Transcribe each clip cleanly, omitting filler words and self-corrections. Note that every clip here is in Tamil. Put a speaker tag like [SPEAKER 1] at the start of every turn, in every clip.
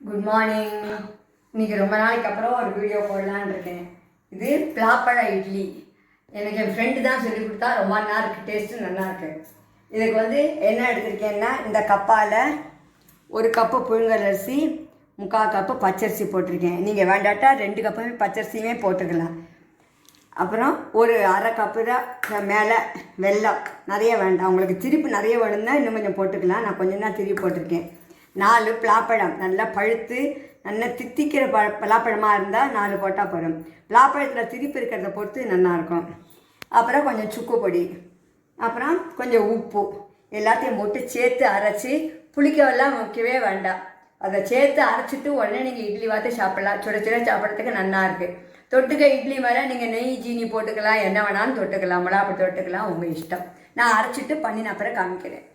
[SPEAKER 1] Good morning. இன்றைக்கி ரொம்ப நாளைக்கு அப்புறம் ஒரு வீடியோ போடலான்னு இருக்கேன். இது பிளாப்பழ இட்லி. எனக்கு என் ஃப்ரெண்டு தான் சொல்லி கொடுத்தா. ரொம்ப நல்லா இருக்குது, டேஸ்ட்டு நல்லாயிருக்கு. இதுக்கு என்ன எடுத்திருக்கேன்னா, இந்த கப்பால் ஒரு கப்பு புழுங்கல் அரிசி, 3/4 கப்பு பச்சரிசி போட்டிருக்கேன். நீங்கள் வேண்டாட்டா 2 கப்புமே பச்சரிசியுமே போட்டுக்கலாம். அப்புறம் ஒரு அரை கப்பு தான் மேலே வெல்லம். நிறைய வேண்டாம், உங்களுக்கு திரிப்பு நிறைய வேணும்னா இன்னும் கொஞ்சம் போட்டுக்கலாம். நான் கொஞ்சம் தான் திரிப்பு போட்டிருக்கேன். 4 பலாப்பழம் நல்லா பழுத்து நல்லா தித்திக்கிற பலாப்பழமாக இருந்தால் 4 போட்டால் போதும். பலாப்பழத்தில் திரிப்பு இருக்கிறத பொறுத்து நல்லாயிருக்கும். அப்புறம் கொஞ்சம் சுக்கு பொடி, அப்புறம் கொஞ்சம் உப்பு, எல்லாத்தையும் போட்டு சேர்த்து அரைச்சி, புளிக்கவெல்லாம் வைக்கவே வேண்டாம். அதை சேர்த்து அரைச்சிட்டு உடனே நீங்கள் இட்லி வாத்து சாப்பிட்லாம். சுட சுட சாப்பிட்றதுக்கு நல்லாயிருக்கு. தொட்டுக்க இட்லி மேலே நீங்கள் நெய் ஜீனி போட்டுக்கலாம், என்ன வேணாலும் தொட்டுக்கலாம், மிளகாப்பொடி தொட்டுக்கலாம், உங்கள் இஷ்டம். நான் அரைச்சிட்டு பண்ணின அப்புறம் காமிக்கிறேன்.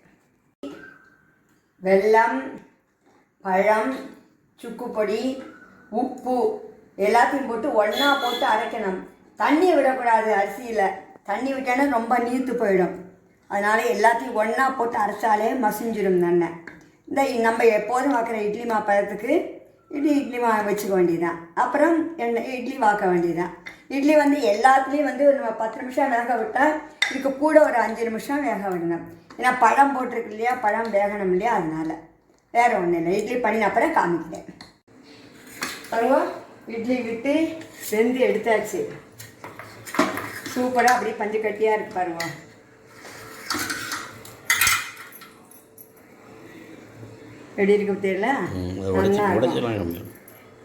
[SPEAKER 1] வெல்லம், பழம், சுக்கு பொடி, உப்பு எல்லாத்தையும் போட்டு ஒன்றா போட்டு அரைக்கணும். தண்ணி விடக்கூடாது அரிசியில். தண்ணி விட்டோன்னா ரொம்ப நீர்த்து போயிடும். அதனால் எல்லாத்தையும் ஒன்றா போட்டு அரைச்சாலே மசிஞ்சிடும் நல்லா. இந்த நம்ம எப்போதும் வாக்குற இட்லி மாப்பழத்துக்கு இட்லி வச்சுக்க வேண்டியதுதான். அப்புறம் இட்லி வாக்க வேண்டியதுதான். இட்லி எல்லாத்துலேயும் நம்ம 10 நிமிஷம் வேக விட்டால் இதுக்கு கூட ஒரு 5 நிமிஷம் வேக விடணும். ஏன்னா பழம் போட்டிருக்கு இல்லையா, பழம் வேகணும் இல்லையா, அதனால் வேறு ஒன்றும் இல்லை. இட்லி பண்ணின அப்புறம் காமிக்கிறேன். பாருங்க, இட்லி விட்டு வெந்து எடுத்தாச்சு. சூப்பராக அப்படியே பஞ்சு கட்டியாக இருக்கு பாருங்க. எப்படி இருக்கு தெரியல,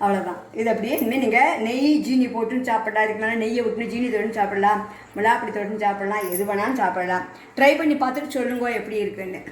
[SPEAKER 1] அவ்வளோதான். இது அப்படியே இனிமேல் நீங்கள் நெய் ஜீனி போட்டுன்னு சாப்பிடலாம். இதுக்கு மேலே நெய்யை விட்டுன்னு ஜீனி தொட்டுன்னு சாப்பிடலாம், மிளகாப்பொடி தொட்டுன்னு சாப்பிடலாம், எது வேணாலும் சாப்பிடலாம். ட்ரை பண்ணி பார்த்துட்டு சொல்லுங்க எப்படி இருக்குன்னு.